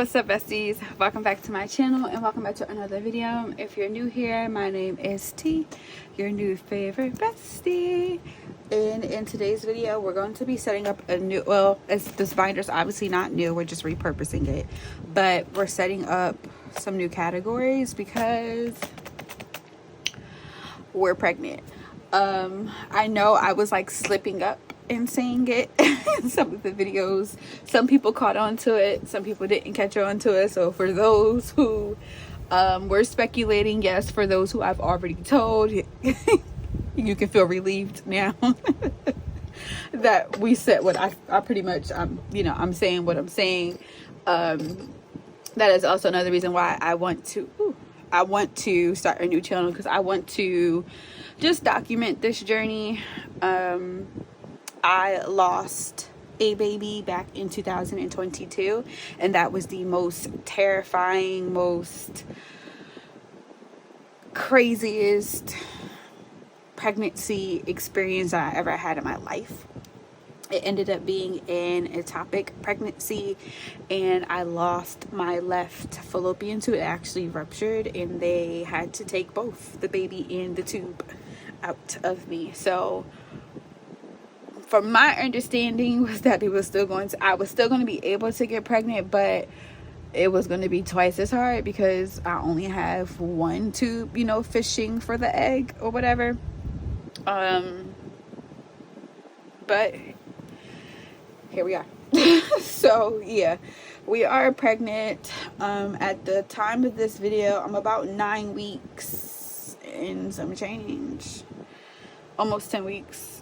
What's up, besties? Welcome back to my channel and welcome back to another video. If you're new here, my name is T, your new favorite bestie. And in today's video, we're going to be setting up a new, well, this binder's obviously not new, we're just repurposing it, but we're setting up some new categories because we're pregnant. I know I was like slipping up and saying it in some of the videos. Some people caught on to it, some people didn't catch on to it. So for those who were speculating, yes, for those who I've already told, you can feel relieved now that we said what I pretty much, I'm saying what I'm saying. That is also another reason why I want to start a new channel, because I want to just document this journey. I lost a baby back in 2022, and that was the most terrifying, most craziest pregnancy experience I ever had in my life. It ended up being an ectopic pregnancy, and I lost my left fallopian tube. It actually ruptured, and they had to take both the baby and the tube out of me. So from my understanding was that I was still going to be able to get pregnant, but it was going to be twice as hard because I only have one tube, fishing for the egg or whatever. But here we are. So yeah, we are pregnant. At the time of this video, I'm about 9 weeks and some change, almost 10 weeks.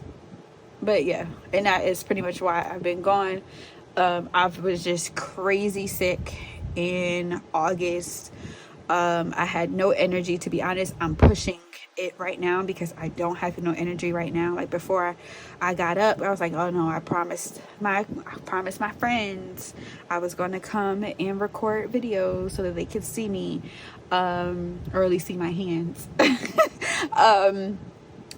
But yeah, and that is pretty much why I've been gone. I was just crazy sick in August. I had no energy, to be honest. I'm pushing it right now because I don't have no energy right now. Like before I got up, I was like, oh no, I promised my friends I was going to come and record videos so that they could see me, or at least see my hands. I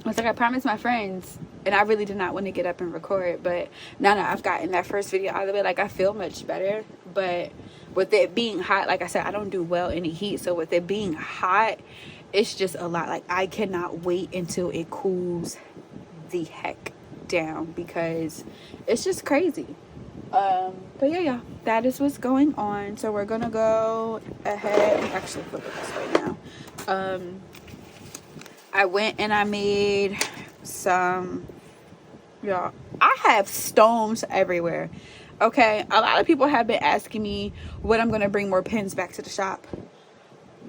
was like, I promised my friends, and I really did not want to get up and record. But now that I've gotten that first video out of it, like, I feel much better. But with it being hot, like I said, I don't do well in the heat. So with it being hot, it's just a lot. Like, I cannot wait until it cools the heck down because it's just crazy. But yeah, that is what's going on. So we're gonna go ahead and actually flip it this way now. I went and I made some, y'all, I have stones everywhere. Okay, a lot of people have been asking me when I'm gonna bring more pins back to the shop.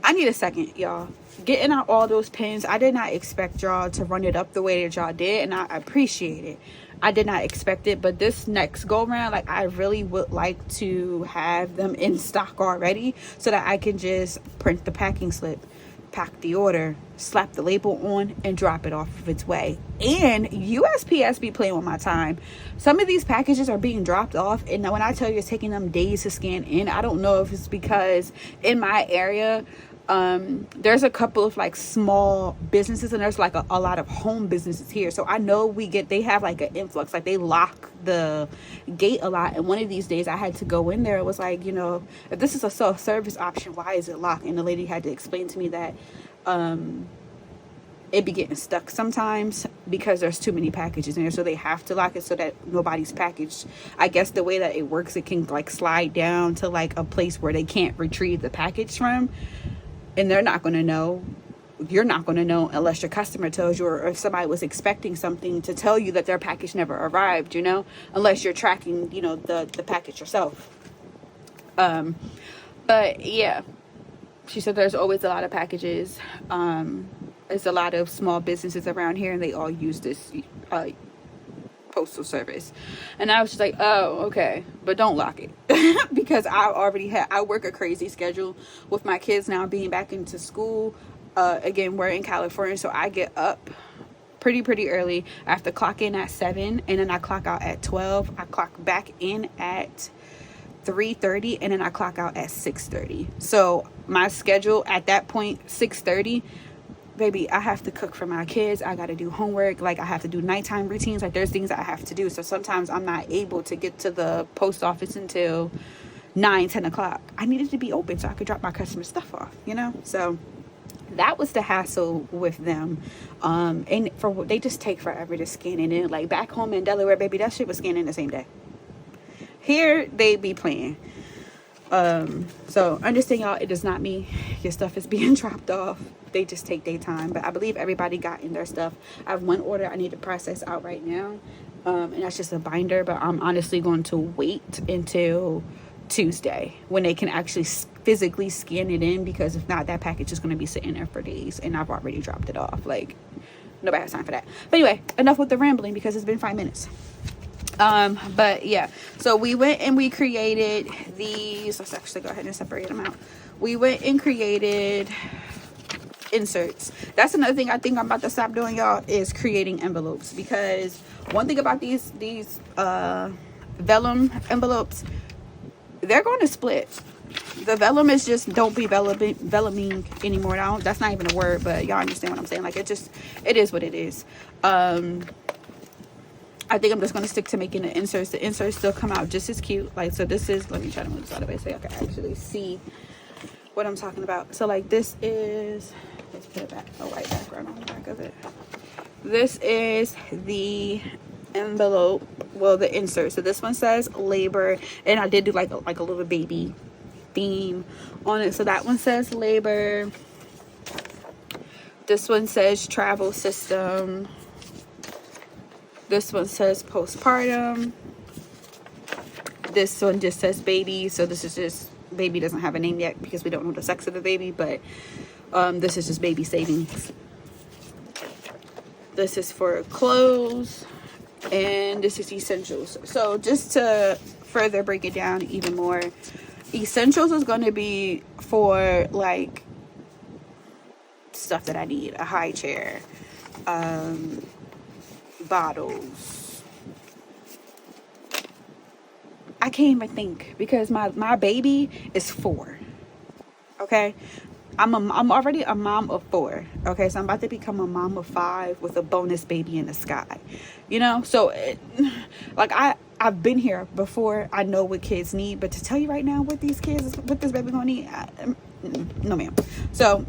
I need a second, y'all. Getting out all those pins, I did not expect y'all to run it up the way that y'all did, and I appreciate it. I did not expect it, but this next go round, like, I really would like to have them in stock already so that I can just print the packing slip, pack the order, slap the label on, and drop it off of its way. And USPS be playing with my time. Some of these packages are being dropped off, and when I tell you it's taking them days to scan in, I don't know if it's because in my area there's a couple of like small businesses, and there's like a lot of home businesses here. So I know they have like an influx, like they lock the gate a lot. And one of these days I had to go in there. It was like, if this is a self-service option, why is it locked? And the lady had to explain to me that it be getting stuck sometimes because there's too many packages in there, so they have to lock it so that nobody's package, I guess the way that it works, it can like slide down to like a place where they can't retrieve the package from, and they're not going to know. You're not going to know unless your customer tells you, or if somebody was expecting something to tell you that their package never arrived, unless you're tracking, the package yourself. But yeah, she said there's always a lot of packages. There's a lot of small businesses around here, and they all use this postal service. And I was just like, oh, okay, but don't lock it. Because I work a crazy schedule with my kids now being back into school. Again, we're in California, so I get up pretty early. I have to clock in at 7, and then I clock out at 12. I clock back in at 3:30, and then I clock out at 6:30. So my schedule at that point, 6:30, baby, I have to cook for my kids. I got to do homework. Like, I have to do nighttime routines. Like, there's things I have to do. So sometimes I'm not able to get to the post office until 9-10 o'clock. I needed to be open so I could drop my customer stuff off, you know. So that was the hassle with them. And for they just take forever to scan it in. Like back home in Delaware, baby, that shit was scanning the same day. Here they be playing. So understand, y'all, it is not me. Your stuff is being dropped off. They just take their time. But I believe everybody got in their stuff. I have one order I need to process out right now, and that's just a binder. But I'm honestly going to wait until Tuesday when they can actually physically scan it in, because if not, that package is going to be sitting there for days, and I've already dropped it off. Like, nobody has time for that. But anyway, enough with the rambling, because it's been 5 minutes. But yeah, so we went and we created these. Let's actually go ahead and separate them out. We went and created inserts. That's another thing I think I'm about to stop doing, y'all, is creating envelopes. Because one thing about these vellum envelopes, they're going to split. The vellum is just, don't be velluming anymore. That's not even a word, but y'all understand what I'm saying. Like, it is what it is. I think I'm just going to stick to making the inserts. The inserts still come out just as cute. Like, so this is, let me try to move this out of the way so y'all can actually see what I'm talking about. So like, this is, let's put it back, a white background on the back of it. This is the envelope, well, the insert. So this one says labor, and I did do like a little baby theme on it. So that one says labor. This one says travel system. This one says postpartum. This one just says baby. So this is just, baby doesn't have a name yet because we don't know the sex of the baby, but this is just baby savings. This is for clothes, and this is essentials. So just to further break it down even more, essentials is going to be for like stuff that I need: a high chair, bottles. I can't even think, because my baby is 4. Okay, I'm already a mom of 4. Okay, so I'm about to become a mom of 5 with a bonus baby in the sky, you know. So like I've been here before. I know what kids need, but to tell you right now what these kids, what this baby gonna need, no ma'am. So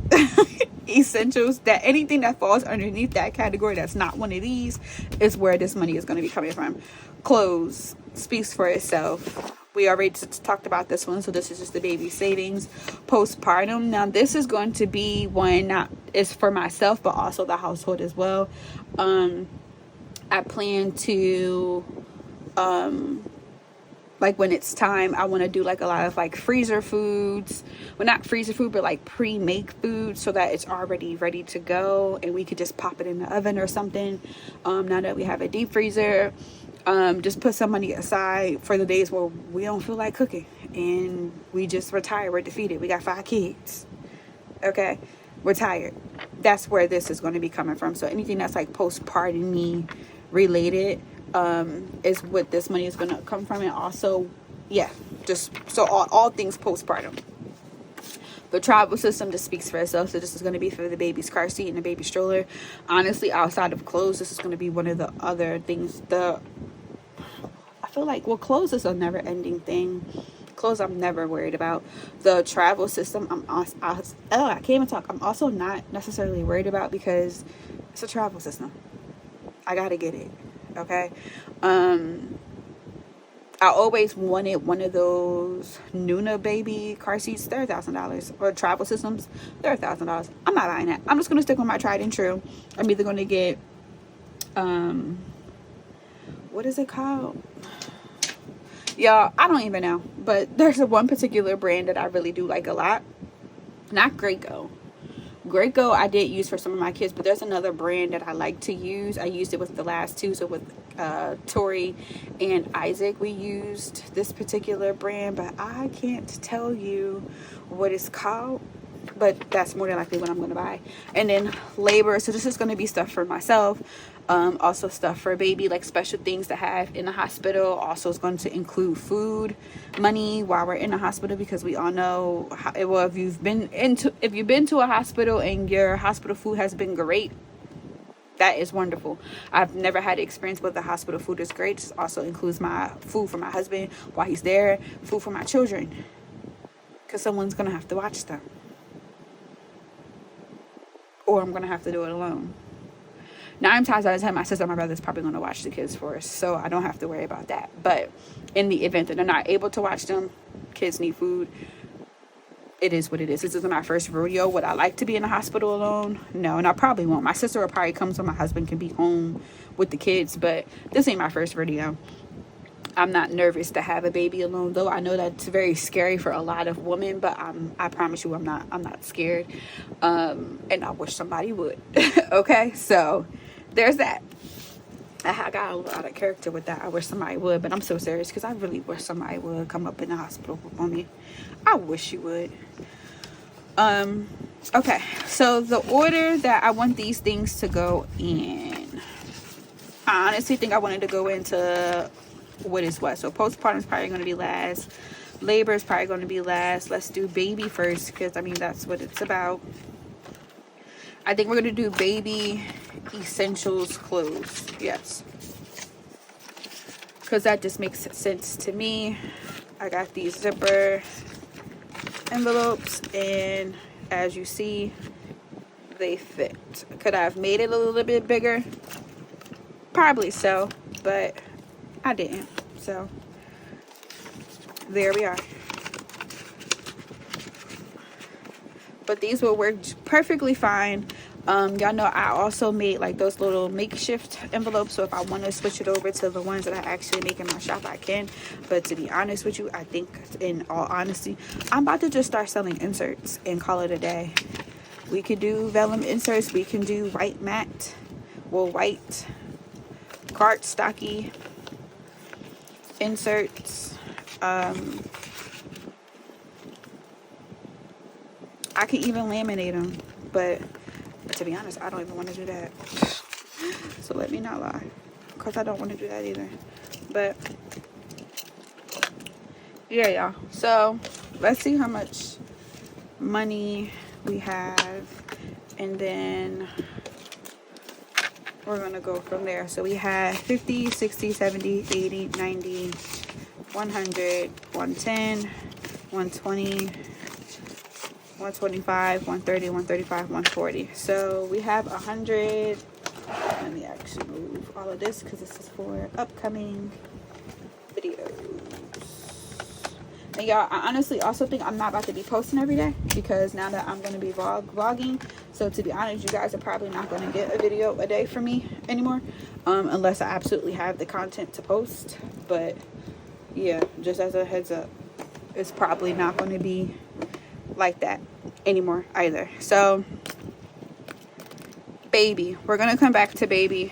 essentials, that anything that falls underneath that category that's not one of these is where this money is going to be coming from. Clothes speaks for itself. We already talked about this one, so this is just the baby savings. Postpartum, now this is going to be one that is for myself, but also the household as well. I plan to like, when it's time, I want to do like a lot of like freezer foods. Well, not freezer food, but like pre-make food, so that it's already ready to go and we could just pop it in the oven or something. Now that we have a deep freezer, just put some money aside for the days where we don't feel like cooking and we just retire. We're defeated. We got 5 kids. Okay, we're tired. That's where this is going to be coming from. So anything that's like postpartum related is what this money is going to come from. And also, yeah, just so all things postpartum. The travel system just speaks for itself. So this is going to be for the baby's car seat and the baby stroller. Honestly, outside of clothes, this is going to be one of the other things. I feel like, well, clothes is a never ending thing. Clothes I'm never worried about. The travel system, I can't even talk. I'm also not necessarily worried about, because it's a travel system. I gotta get it. Okay. I always wanted one of those Nuna baby car seats. They're $1,000. Or travel systems, they're $1,000. I'm not buying that. I'm just gonna stick with my tried and true. I'm either gonna get what is it called? Y'all, I don't even know. But there's one particular brand that I really do like a lot. Not Graco. Graco I did use for some of my kids, but there's another brand that I like to use. I used it with the last 2. So with Tori and Isaac, we used this particular brand, but I can't tell you what it's called. But that's more than likely what I'm going to buy. And then labor. So this is going to be stuff for myself. Also stuff for a baby, like special things to have in the hospital. Also is going to include food money while we're in the hospital, because we all know how, well, if you've been to a hospital and your hospital food has been great, That is wonderful. I've never had experience, but the hospital food is great. It also includes my food for my husband while he's there, food for my children, because someone's gonna have to watch them, or I'm gonna have to do it alone. 9 times out of 10, my sister and my brother's probably gonna watch the kids for us, so I don't have to worry about that. But in the event that they're not able to watch them, kids need food. It is what it is. This is my first rodeo. Would I like to be in the hospital alone? No, and I probably won't. My sister will probably come so my husband can be home with the kids, but this ain't my first rodeo. I'm not nervous to have a baby alone, though. I know that's very scary for a lot of women, but I promise you I'm not scared. And I wish somebody would. Okay, so there's that. I got a lot of character with that. I wish somebody would, but I'm so serious because I really wish somebody would come up in the hospital on me. I wish you would. Okay, so the order that I want these things to go in, I honestly think I wanted to go into what is what. So postpartum is probably going to be last. Labor is probably going to be last. Let's do baby first, because I mean that's what it's about. I think we're going to do baby essentials clothes. Yes, because that just makes sense to me. I got these zipper envelopes, and as you see, they fit. Could I have made it a little bit bigger? Probably so, but I didn't. So there we are. But these will work perfectly fine. Y'all know I also made like those little makeshift envelopes, so if I want to switch it over to the ones that I actually make in my shop, I can. But to be honest with you, I think in all honesty, I'm about to just start selling inserts and call it a day. We could do vellum inserts, we can do white matte, well, white cardstocky inserts. I can even laminate them, but to be honest, I don't even want to do that. So let me not lie, because I don't want to do that either. But yeah, y'all. So let's see how much money we have, and then we're gonna go from there. So we have 50, 60, 70, 80, 90, 100, 110, 120, 125, 130, 135, 140. So we have 100. Let me actually move all of this because this is for upcoming videos. And y'all, I honestly also think I'm not about to be posting every day, because now that I'm going to be vlogging, so to be honest, you guys are probably not going to get a video a day from me anymore, unless I absolutely have the content to post. But yeah, just as a heads up, it's probably not going to be like that anymore either. So baby, we're gonna come back to baby.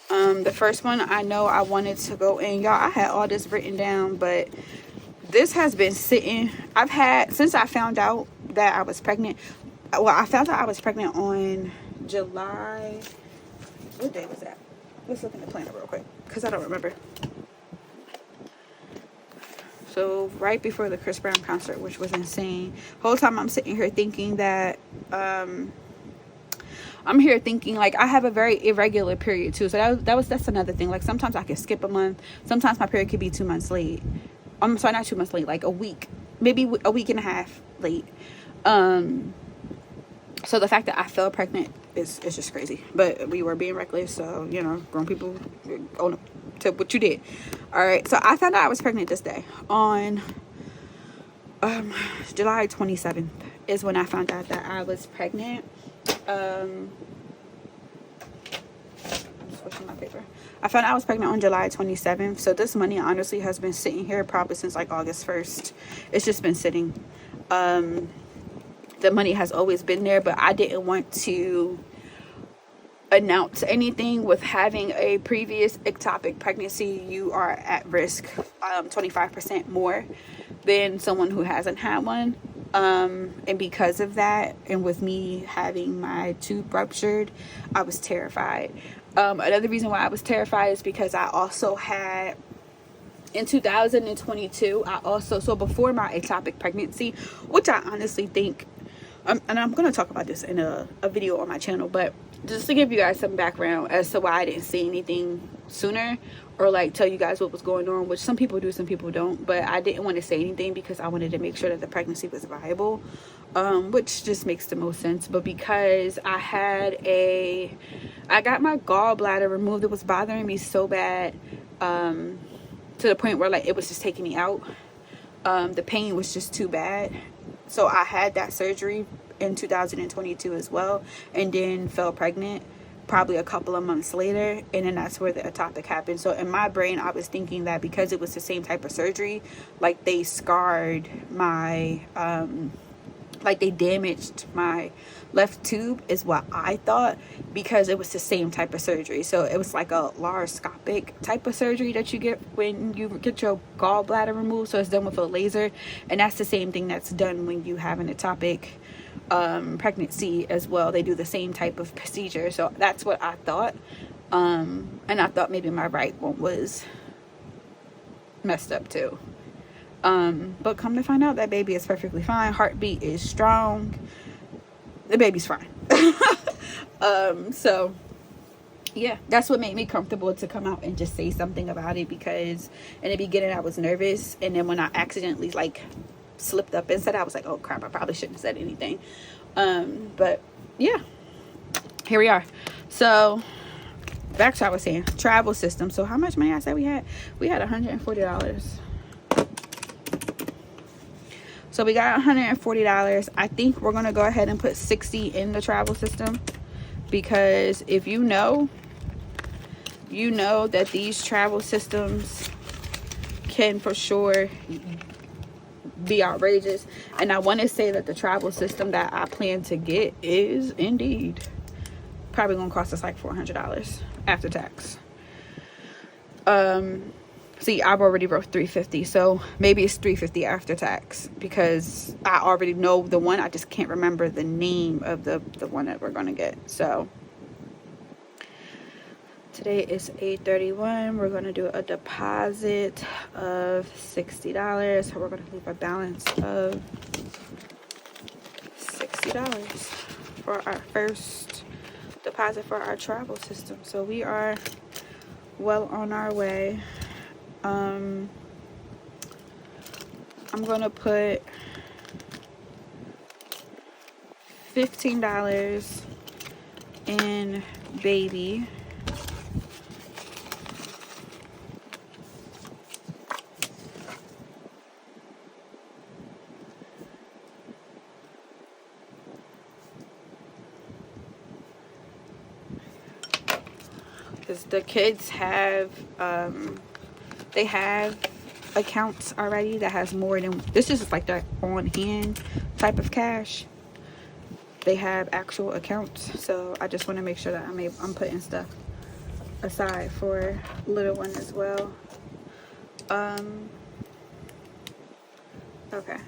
The first one, I know I wanted to go in, y'all, I had all this written down, but this has been sitting. I've had since I found out that I was pregnant. Well, I found out I was pregnant on July, what day was that? Let's look in the planner real quick, because I don't remember. So right before the Chris Brown concert, which was insane. Whole time I'm sitting here thinking that I'm here thinking like I have a very irregular period too. So that's another thing. Like sometimes I can skip a month. Sometimes my period could be 2 months late. I'm sorry, not 2 months late, like a week, maybe a week and a half late. So the fact that I fell pregnant is just crazy. But we were being reckless, so you know, grown people own up to what you did. All right, so I found out I was pregnant this day on July 27th is when I found out that I was pregnant. Switching my paper. I found out I was pregnant on July 27th. So this money honestly has been sitting here probably since like August 1st. It's just been sitting. The money has always been there, but I didn't want to announce anything. With having a previous ectopic pregnancy, you are at risk 25% more than someone who hasn't had one. And because of that, and with me having my tube ruptured, I was terrified. Another reason why I was terrified is because I also had, in 2022, so before my ectopic pregnancy, which I honestly think, and I'm going to talk about this in a video on my channel, but just to give you guys some background as to why I didn't say anything sooner, or like tell you guys what was going on, which some people do, some people don't, but I didn't want to say anything because I wanted to make sure that the pregnancy was viable, which just makes the most sense. But because I got my gallbladder removed, it was bothering me so bad, to the point where like it was just taking me out. The pain was just too bad, so I had that surgery in 2022 as well, and then fell pregnant probably a couple of months later, and then that's where the ectopic happened. So in my brain I was thinking that because it was the same type of surgery, like they scarred my like they damaged my left tube is what I thought, because it was the same type of surgery. So it was like a laparoscopic type of surgery that you get when you get your gallbladder removed. So it's done with a laser, and that's the same thing that's done when you have an ectopic pregnancy as well. They do the same type of procedure. So that's what I thought, and I thought maybe my right one was messed up too, but come to find out that baby is perfectly fine. Heartbeat is strong, the baby's fine. So yeah, that's what made me comfortable to come out and just say something about it, because in the beginning I was nervous, and then when I accidentally like slipped up and said, I was like, oh crap, I probably shouldn't have said anything. But yeah, here we are. So back to what I was saying, travel system. So how much money I said we had $140. So we got $140. I think we're gonna go ahead and put 60 in the travel system, because if you know that these travel systems can for sure be outrageous. And I want to say that the travel system that I plan to get is indeed probably gonna cost us like $400 after tax. See, I've already wrote $350, so maybe it's $350 after tax, because I already know the one. I just can't remember the name of the one that we're gonna get. So today is 8/31. We're gonna do a deposit of $60. So we're gonna leave a balance of $60 for our first deposit for our travel system. So we are well on our way. I'm gonna put $15 in baby. Because the kids have they have accounts already that has more than this. Is like the on hand type of cash. They have actual accounts, so I just want to make sure that I'm putting stuff aside for little one as well. Okay,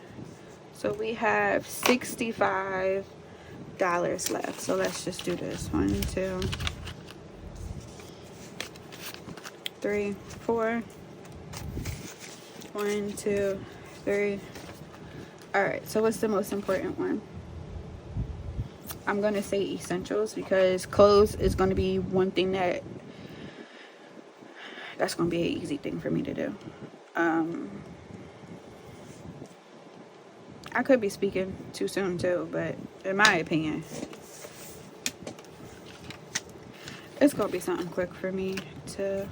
so we have $65 left. So let's just do this. 1, 2, 3, 4. 1, 2, 3. All right, so what's the most important one? I'm gonna say essentials, because clothes is gonna be one thing that's gonna be an easy thing for me to do. I could be speaking too soon too, but in my opinion, it's gonna be something quick for me to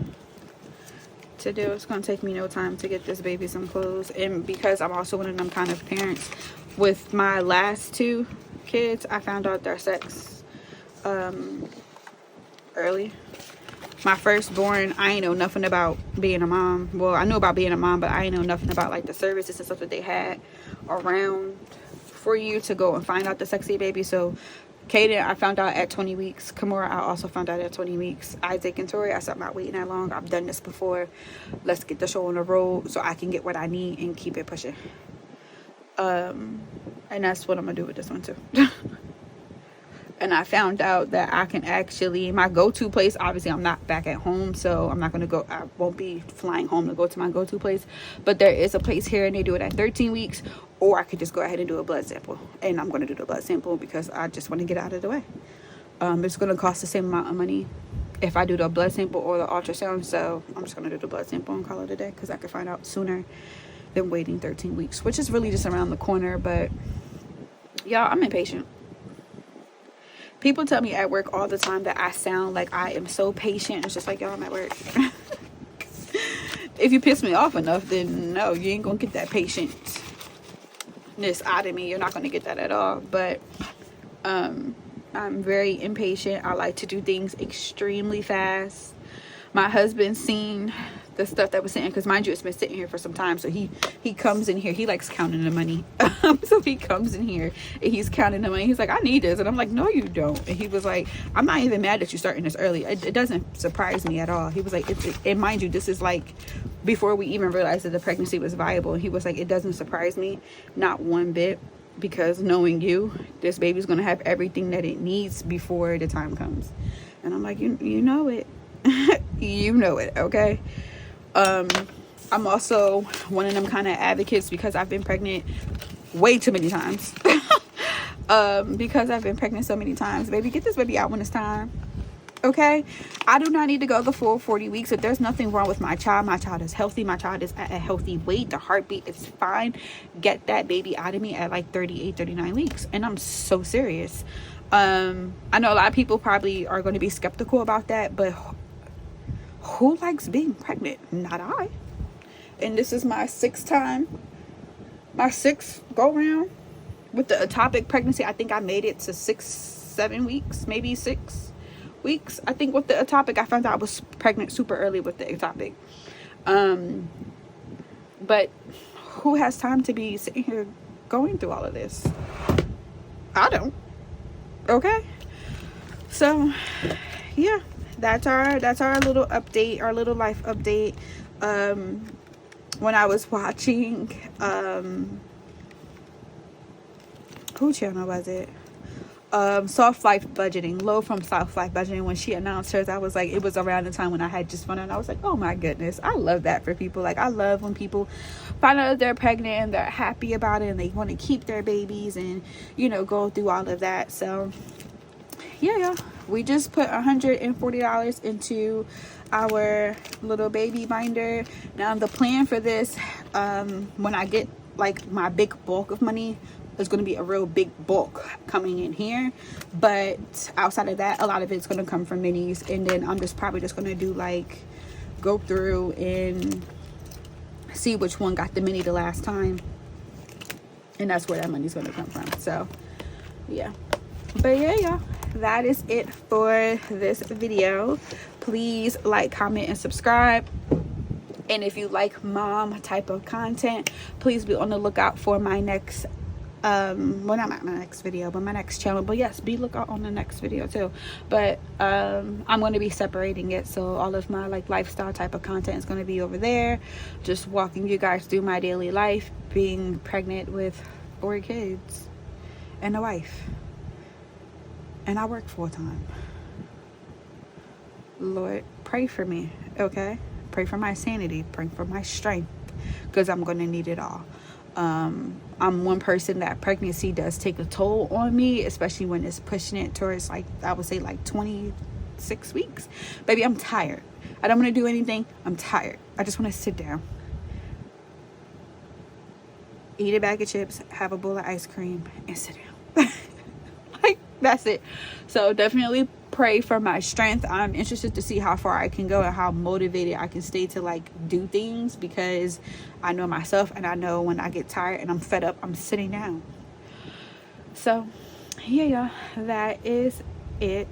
do. It's gonna take me no time to get this baby some clothes. And because I'm also one of them kind of parents, with my last 2 kids, I found out their sex early. My firstborn, I ain't know nothing about being a mom. Well, I knew about being a mom, but I ain't know nothing about like the services and stuff that they had around for you to go and find out the sexy baby. So Kaden, I found out at 20 weeks. Kimura, I also found out at 20 weeks. Isaac and Tori, I stopped not waiting that long. I've done this before. Let's get the show on the road so I can get what I need and keep it pushing. And that's what I'm going to do with this one too. And I found out that I can actually, my go-to place, obviously I'm not back at home, so I'm not going to go, I won't be flying home to go to my go-to place. But there is a place here and they do it at 13 weeks. Or I could just go ahead and do a blood sample. And I'm going to do the blood sample because I just want to get out of the way. It's going to cost the same amount of money if I do the blood sample or the ultrasound. So I'm just going to do the blood sample and call it a day, because I could find out sooner than waiting 13 weeks, which is really just around the corner. But y'all, I'm impatient. People tell me at work all the time that I sound like I am so patient. It's just like, y'all, I'm at work. If you piss me off enough, then no, you ain't gonna get that patientness out of me. You're not gonna get that at all. But I'm very impatient. I like to do things extremely fast. My husband's seen the stuff that was sitting, because mind you, it's been sitting here for some time. So he comes in here, he likes counting the money. So he comes in here and he's counting the money. He's like, I need this. And I'm like, no, you don't. And he was like, I'm not even mad that you're starting this early. It doesn't surprise me at all. He was like, and mind you, this is like before we even realized that the pregnancy was viable. And he was like, it doesn't surprise me, not one bit, because knowing you, this baby's gonna have everything that it needs before the time comes. And I'm like, you know it. You know it, okay? I'm also one of them kind of advocates, because I've been pregnant way too many times. Because I've been pregnant so many times. Baby, get this baby out when it's time. Okay? I do not need to go the full 40 weeks. If there's nothing wrong with my child is healthy. My child is at a healthy weight. The heartbeat is fine. Get that baby out of me at like 38, 39 weeks. And I'm so serious. I know a lot of people probably are going to be skeptical about that, but who likes being pregnant? Not I. And this is my sixth go round with the ectopic pregnancy. I think I made it to 7 weeks, maybe 6 weeks. I think with the ectopic, I found out I was pregnant super early with the ectopic. But who has time to be sitting here going through all of this? I don't. Okay. So yeah, that's our little update, our little life update. When I was watching, who channel was it? Soft Life Budgeting, Lo from Soft Life Budgeting. When she announced hers, I was like, it was around the time when I had just found out, and I was like, oh my goodness, I love that for people. Like, I love when people find out that they're pregnant and they're happy about it and they want to keep their babies and, you know, go through all of that. So yeah, we just put $140 into our little baby binder. Now the plan for this, when I get like my big bulk of money, is going to be a real big bulk coming in here. But outside of that, a lot of it's going to come from minis, and then I'm probably just going to do like go through and see which one got the mini the last time, and that's where that money's going to come from. So yeah, but yeah, that is it for this video. Please like, comment, and subscribe. And if you like mom type of content, please be on the lookout for my next well, not my next video, but my next channel. But yes, be lookout on the next video too. But I'm going to be separating it, so all of my like lifestyle type of content is going to be over there, just walking you guys through my daily life, being pregnant with 4 kids and a wife, and I work full-time. Lord, pray for me, okay? Pray for my sanity, pray for my strength, because I'm going to need it all. I'm one person that pregnancy does take a toll on me, especially when it's pushing it towards, like, I would say like 26 weeks. Baby, I'm tired. I don't want to do anything. I'm tired. I just want to sit down, eat a bag of chips, have a bowl of ice cream, and sit down. Like, that's it. So definitely pray for my strength. I'm interested to see how far I can go and how motivated I can stay to like do things, because I know myself, and I know when I get tired and I'm fed up, I'm sitting down. So yeah, that is it.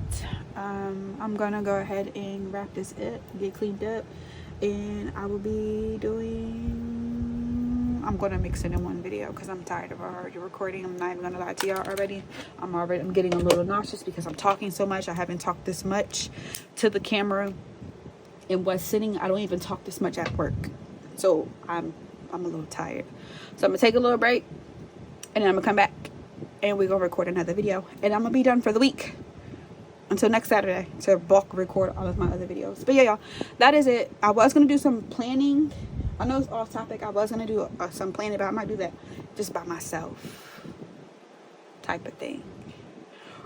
I'm gonna go ahead and wrap this up, get cleaned up, and I will be I'm gonna mix it in one video because I'm tired of already recording. I'm not even gonna lie to y'all already. I'm getting a little nauseous because I'm talking so much. I haven't talked this much to the camera and was sitting. I don't even talk this much at work, so I'm a little tired. So I'm gonna take a little break, and then I'm gonna come back and we're gonna record another video, and I'm gonna be done for the week until next Saturday to bulk record all of my other videos. But yeah, y'all, that is it. I was gonna do some planning. I know it's off topic. I was gonna do some planning, but I might do that just by myself type of thing,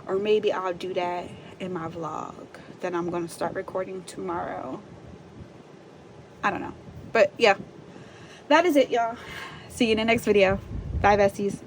or maybe I'll do that in my vlog that I'm going to start recording tomorrow. I don't know. But yeah, that is it, y'all. See you in the next video. Bye, besties.